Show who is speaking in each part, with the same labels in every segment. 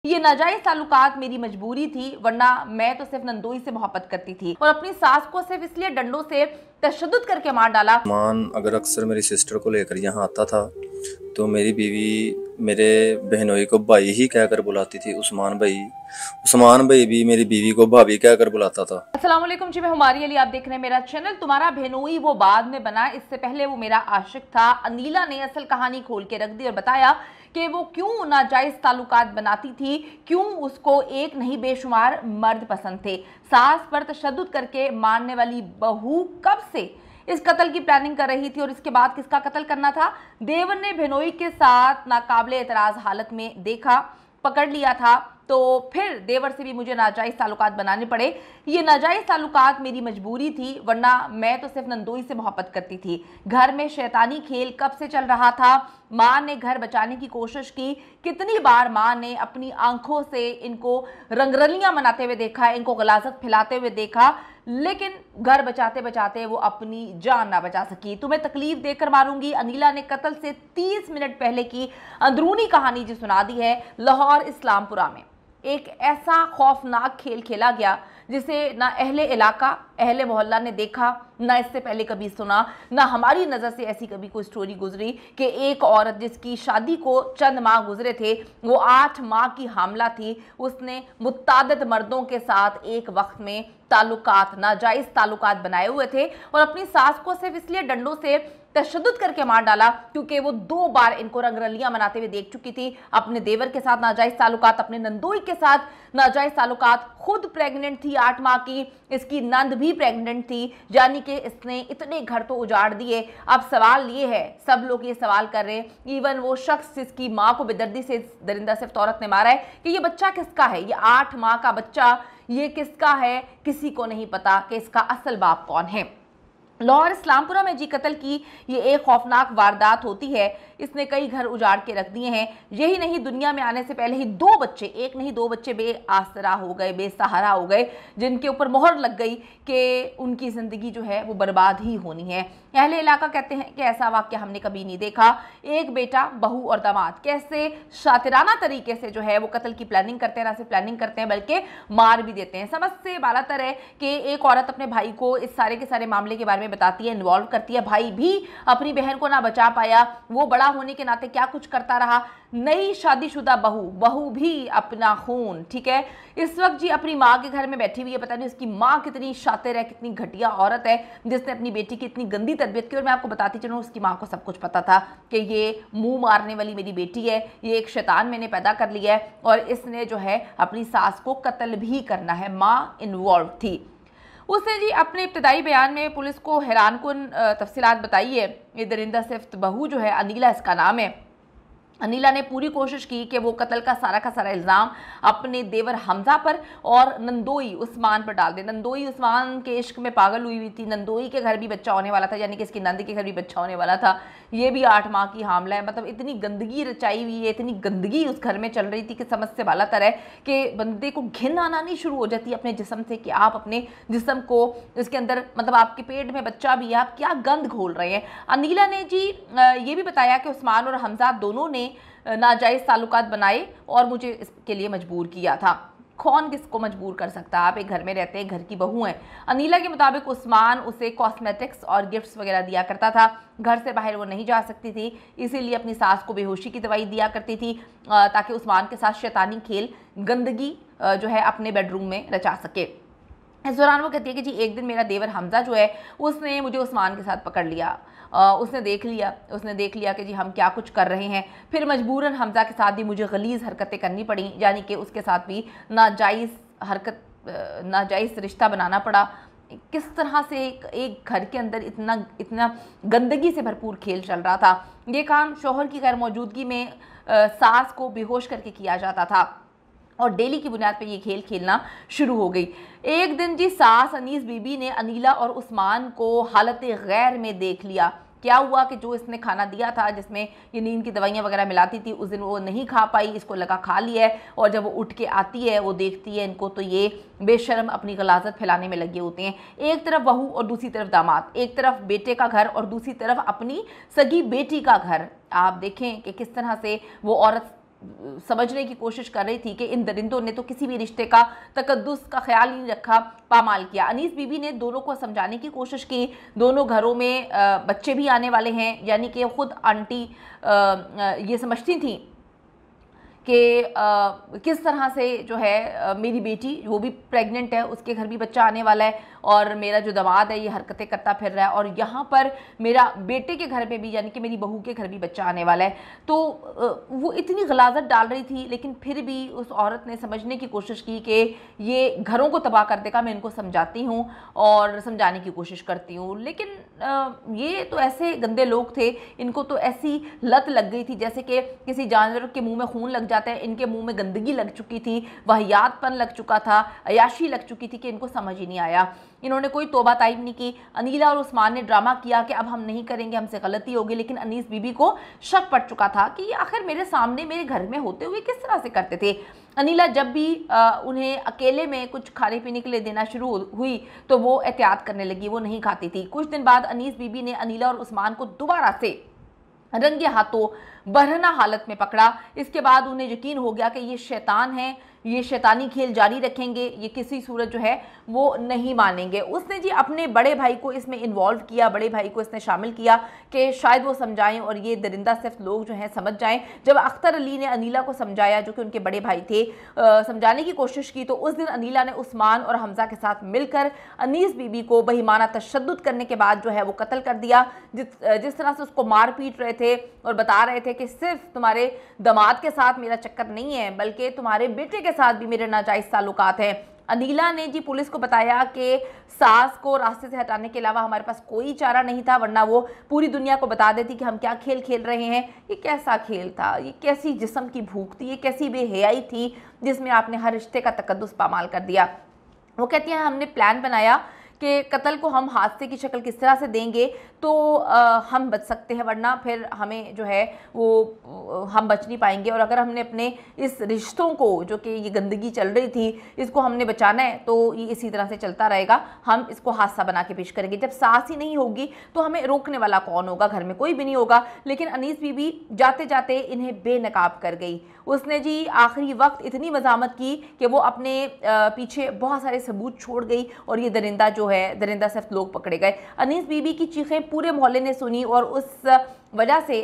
Speaker 1: ये नाजायज ताल्लुकात मेरी मजबूरी थी, वरना मैं तो सिर्फ नंदोई से मोहब्बत करती थी और अपनी सास को सिर्फ इसलिए डंडों से तशद्दुद करके मार डाला।
Speaker 2: उस्मान अगर अक्सर मेरी सिस्टर को लेकर यहाँ आता था तो मेरी बीवी मेरे बहनोई को भाई ही कहकर बुलाती थी, उस्मान भाई। उस्मान भाई भी मेरी बीवी को भाभी कहकर बुलाता था।
Speaker 1: अस्सलाम वालेकुम जी, मैं हुमारी अली, आप देख रहे हैं मेरा चैनल। तुम्हारा बहनोई वो बाद में बना, इससे पहले वो मेरा आशिक था। अनीला ने असल कहानी खोल के रख दी और बताया कि वो क्यों नाजायज ताल्लुकात बनाती थी, क्यों उसको एक नहीं बेशुमार मर्द पसंद थे। सास पर तशद्दुद करके मारने वाली बहू कब से इस कत्ल की प्लानिंग कर रही थी और इसके बाद किसका कत्ल करना था। देवर ने बहनोई के साथ नाकाबिले एतराज हालत में देखा, पकड़ लिया था, तो फिर देवर से भी मुझे नाजायज ताल्लुकात बनाने पड़े। ये नाजायज ताल्लुकात मेरी मजबूरी थी, वरना मैं तो सिर्फ नंदोई से मोहब्बत करती थी। घर में शैतानी खेल कब से चल रहा था। माँ ने घर बचाने की कोशिश की, कितनी बार माँ ने अपनी आंखों से इनको रंगरलियां मनाते हुए देखा, इनको गलाजत फैलाते हुए देखा, लेकिन घर बचाते बचाते वो अपनी जान ना बचा सकी। तुम्हें तकलीफ देकर मारूंगी, अनीला ने कत्ल से 30 मिनट पहले की अंदरूनी कहानी जो सुना दी है। लाहौर इस्लामपुरा में एक ऐसा खौफनाक खेल खेला गया जिसे ना अहले इलाका, अहले मोहल्ला ने देखा, ना इससे पहले कभी सुना, ना हमारी नज़र से ऐसी कभी कोई स्टोरी गुजरी कि एक औरत जिसकी शादी को चंद माह गुजरे थे, वो 8 माह की हामला थी, उसने मुत्तादिद मर्दों के साथ एक वक्त में ताल्लुकात, नाजायज ताल्लुकात बनाए हुए थे और अपनी सास को सिर्फ इसलिए डंडों से तशद्दुद करके मार डाला क्योंकि वो 2 बार इनको रंगरलियां मनाते हुए देख चुकी थी। अपने देवर के साथ नाजायज ताल्लुकात, अपने नंदोई के साथ नाजायज ताल्लुकात, खुद प्रेग्नेंट थी 8 माह की, इसकी नंद भी प्रेग्नेंट थी, यानी कि इसने इतने घर तो उजाड़ दिए। अब सवाल ये है, सब लोग ये सवाल कर रहे हैं, इवन वो शख्स जिसकी माँ को बेदर्दी से दरिंदा सिर्फ औरत ने मारा है, कि ये बच्चा किसका है, ये 8 माह का बच्चा ये किसका है, किसी को नहीं पता कि इसका असल बाप कौन है। लाहौर इस्लामपुरा में जी कत्ल की ये एक खौफनाक वारदात होती है। इसने कई घर उजाड़ के रख दिए हैं। यही नहीं, दुनिया में आने से पहले ही 2 बच्चे, एक नहीं 2 बच्चे बेआसरा हो गए, बेसहारा हो गए, जिनके ऊपर मोहर लग गई कि उनकी ज़िंदगी जो है वो बर्बाद ही होनी है। अहले इलाका कहते हैं कि ऐसा वाक़या हमने कभी नहीं देखा। एक बेटा, बहू और दामाद कैसे शातिराना तरीके से जो है वो कत्ल की प्लानिंग करते हैं, ना सिर्फ प्लानिंग करते हैं बल्कि मार भी देते हैं। समझ से बालातर है कि एक औरत अपने भाई को इस सारे के सारे मामले के बारे में बताती है, इन्वॉल्व करती है। भाई भी अपनी बहन को ना बचा पाया, वो बड़ा होने के नाते क्या कुछ करता रहा। नई शादीशुदा बहू भी अपना खून, ठीक है, इस वक्त जी अपनी माँ के घर में बैठी हुई है। पता नहीं उसकी माँ कितनी शातिर है, कितनी घटिया औरत है जिसने अपनी बेटी की इतनी गंदी तरबियत की। और मैं आपको बताती चलूँ, उसकी माँ को सब कुछ पता था कि ये मुंह मारने वाली मेरी बेटी है, ये एक शैतान मैंने पैदा कर लिया है और इसने जो है अपनी सास को कत्ल भी करना है। माँ इन्वॉल्व थी। उसने जी अपने इब्तदाई बयान में पुलिस को हैरानकुन तफसीलात बताई है। ये दरिंदा सिफ्त बहू जो है, अनीला इसका नाम है, अनीला ने पूरी कोशिश की कि वो कत्ल का सारा इल्ज़ाम अपने देवर हमजा पर और नंदोई उस्मान पर डाल दे। नंदोई उस्मान के इश्क में पागल हुई थी, नंदोई के घर भी बच्चा होने वाला था, यानी कि इसकी नंद के घर भी बच्चा होने वाला था। ये भी 8 माह की हामला है। मतलब इतनी गंदगी रचाई हुई है, इतनी गंदगी उस घर में चल रही थी कि समझ से बालातर है कि बंदे को घिन आना नहीं शुरू हो जाती अपने जिस्म से कि आप अपने जिस्म को, इसके अंदर मतलब आपके पेट में बच्चा भी है, आप क्या गंद घोल रहे हैं। अनीला ने जी ये भी बताया कि उस्मान और हमजा दोनों ने नाजायज ताल्लुकात बनाए और मुझे इसके लिए मजबूर किया था। कौन किसको मजबूर कर सकता है, आप एक घर में रहते हैं, घर की बहू हैं। अनीला के मुताबिक उस्मान उसे कॉस्मेटिक्स और गिफ्ट्स वगैरह दिया करता था, घर से बाहर वो नहीं जा सकती थी, इसीलिए अपनी सास को बेहोशी की दवाई दिया करती थी ताकि उस्मान के साथ शैतानी खेल, गंदगी जो है अपने बेडरूम में रचा सके। इस दौरान वो कहती है कि जी एक दिन मेरा देवर हमजा जो है उसने मुझे उस्मान के साथ पकड़ लिया। उसने देख लिया कि जी हम क्या कुछ कर रहे हैं। फिर मजबूरन हमजा के साथ भी मुझे गलीज़ हरकतें करनी पड़ी, यानी कि उसके साथ भी नाजायज़ रिश्ता बनाना पड़ा। किस तरह से एक घर के अंदर इतना गंदगी से भरपूर खेल चल रहा था। ये काम शौहर की गैर मौजूदगी में सास को बेहोश करके किया जाता था और डेली की बुनियाद पे ये खेल खेलना शुरू हो गई। एक दिन जी सास अनीस बीबी ने अनीला और उस्मान को हालत गैर में देख लिया। क्या हुआ कि जो इसने खाना दिया था जिसमें ये नींद की दवाइयाँ वगैरह मिलाती थी, उस दिन वो नहीं खा पाई, इसको लगा खा लिया है, और जब वो उठ के आती है वो देखती है इनको तो ये बेशर्म अपनी गलाजत फैलाने में लगे होते हैं। एक तरफ बहू और दूसरी तरफ दामाद, एक तरफ बेटे का घर और दूसरी तरफ अपनी सगी बेटी का घर। आप देखें कि किस तरह से वो औरत समझने की कोशिश कर रही थी कि इन दरिंदों ने तो किसी भी रिश्ते का तकद्दुस का ख्याल नहीं रखा, पामाल किया। अनीस बीबी ने दोनों को समझाने की कोशिश की। दोनों घरों में बच्चे भी आने वाले हैं, यानी कि खुद आंटी ये समझती थी कि किस तरह से जो है मेरी बेटी वो भी प्रेग्नेंट है, उसके घर भी बच्चा आने वाला है और मेरा जो दामाद है ये हरकतें करता फिर रहा है और यहाँ पर मेरा बेटे के घर में भी यानी कि मेरी बहू के घर भी बच्चा आने वाला है। तो वो इतनी गलाजत डाल रही थी, लेकिन फिर भी उस औरत ने समझने की कोशिश की कि ये घरों को तबाह कर देगा। मैं इनको समझाती हूँ और समझाने की कोशिश करती हूँ, लेकिन ये तो ऐसे गंदे लोग थे, इनको तो ऐसी लत लग गई थी जैसे कि किसी जानवर के मुंह में खून लग जाता है। इनके मुंह में गंदगी लग चुकी थी, वाहियातपन लग चुका था, अयाशी लग चुकी थी कि इनको समझ ही नहीं आया। इन्होंने कोई तौबा ताइब नहीं की। अनीला और उस्मान ने ड्रामा किया कि अब हम नहीं करेंगे, हमसे गलती होगी, लेकिन अनीस बीबी को शक पड़ चुका था कि ये आखिर मेरे सामने मेरे घर में होते हुए किस तरह से करते थे। अनीला जब भी उन्हें अकेले में कुछ खाने पीने के लिए देना शुरू हुई तो वो एहतियात करने लगी, वो नहीं खाती थी। कुछ दिन बाद अनीस बीबी ने अनीला और उस्मान को दोबारा से रंगे हाथों बरहना हालत में पकड़ा। इसके बाद उन्हें यकीन हो गया कि ये शैतान है, ये शैतानी खेल जारी रखेंगे, ये किसी सूरत जो है वो नहीं मानेंगे। उसने जी अपने बड़े भाई को इसमें इन्वॉल्व किया, बड़े भाई को इसने शामिल किया कि शायद वो समझाएं और ये दरिंदा सिर्फ लोग जो हैं समझ जाएं। जब अख्तर अली ने अनीला को समझाया, जो कि उनके बड़े भाई थे, समझाने की कोशिश की, तो उस दिन अनीला ने उस्मान और हमजा के साथ मिलकर अनीस बीबी को बहिमाना तशद्दुद करने के बाद जो है वो कत्ल कर दिया। जिस तरह से उसको मार पीट रहे थे और बता रहे थे कि सिर्फ तुम्हारे दामाद के साथ मेरा चक्कर नहीं है बल्कि तुम्हारे बेटे के साथ भी मेरे नाजायज ताल्लुकात हैं। अनीला ने जी पुलिस को बताया कि सास को रास्ते से हटाने के अलावा हमारे पास कोई चारा नहीं था, वरना वो पूरी दुनिया को बता देती कि हम क्या खेल खेल रहे हैं। ये कैसा खेल था, ये कैसी जिस्म की भूख थी, ये कैसी बेहयाई थी जिसमें आपने हर रिश्ते का तकद्दुस पामाल कर दिया। वो कहती हैं हमने प्लान बनाया कि कत्ल को हम हादसे की शक्ल किस तरह से देंगे तो हम बच सकते हैं, वरना फिर हमें जो है वो हम बच नहीं पाएंगे। और अगर हमने अपने इस रिश्तों को, जो कि ये गंदगी चल रही थी, इसको हमने बचाना है तो ये इसी तरह से चलता रहेगा, हम इसको हादसा बना के पेश करेंगे। जब सास ही नहीं होगी तो हमें रोकने वाला कौन होगा, घर में कोई भी नहीं होगा। लेकिन अनीस बीबी जाते जाते इन्हें बेनकाब कर गई। उसने जी आखिरी वक्त इतनी मज़ामत की कि वो अपने पीछे बहुत सारे सबूत छोड़ गई और ये दरिंदा जो है, दरिंदा सिर्फ लोग पकड़े गए। अनीस बीबी की चीखें पूरे मोहल्ले ने सुनी और उस वजह से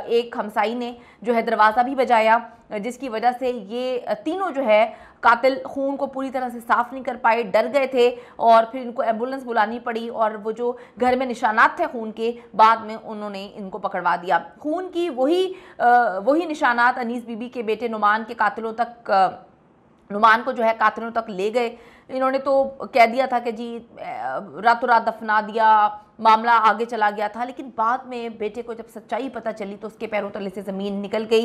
Speaker 1: एक हमसाई ने जो है दरवाज़ा भी बजाया, जिसकी वजह से ये तीनों जो है कातिल खून को पूरी तरह से साफ़ नहीं कर पाए, डर गए थे और फिर इनको एम्बुलेंस बुलानी पड़ी और वो जो घर में निशानात थे खून के, बाद में उन्होंने इनको पकड़वा दिया। खून की वही निशानात अनीस बीबी के बेटे नुमान के कातिलों तक, नुमान को जो है कातिलों तक ले गए। इन्होंने तो कह दिया था कि जी रातों रात दफना दिया, मामला आगे चला गया था, लेकिन बाद में बेटे को जब सच्चाई पता चली तो उसके पैरों तले से ज़मीन निकल गई।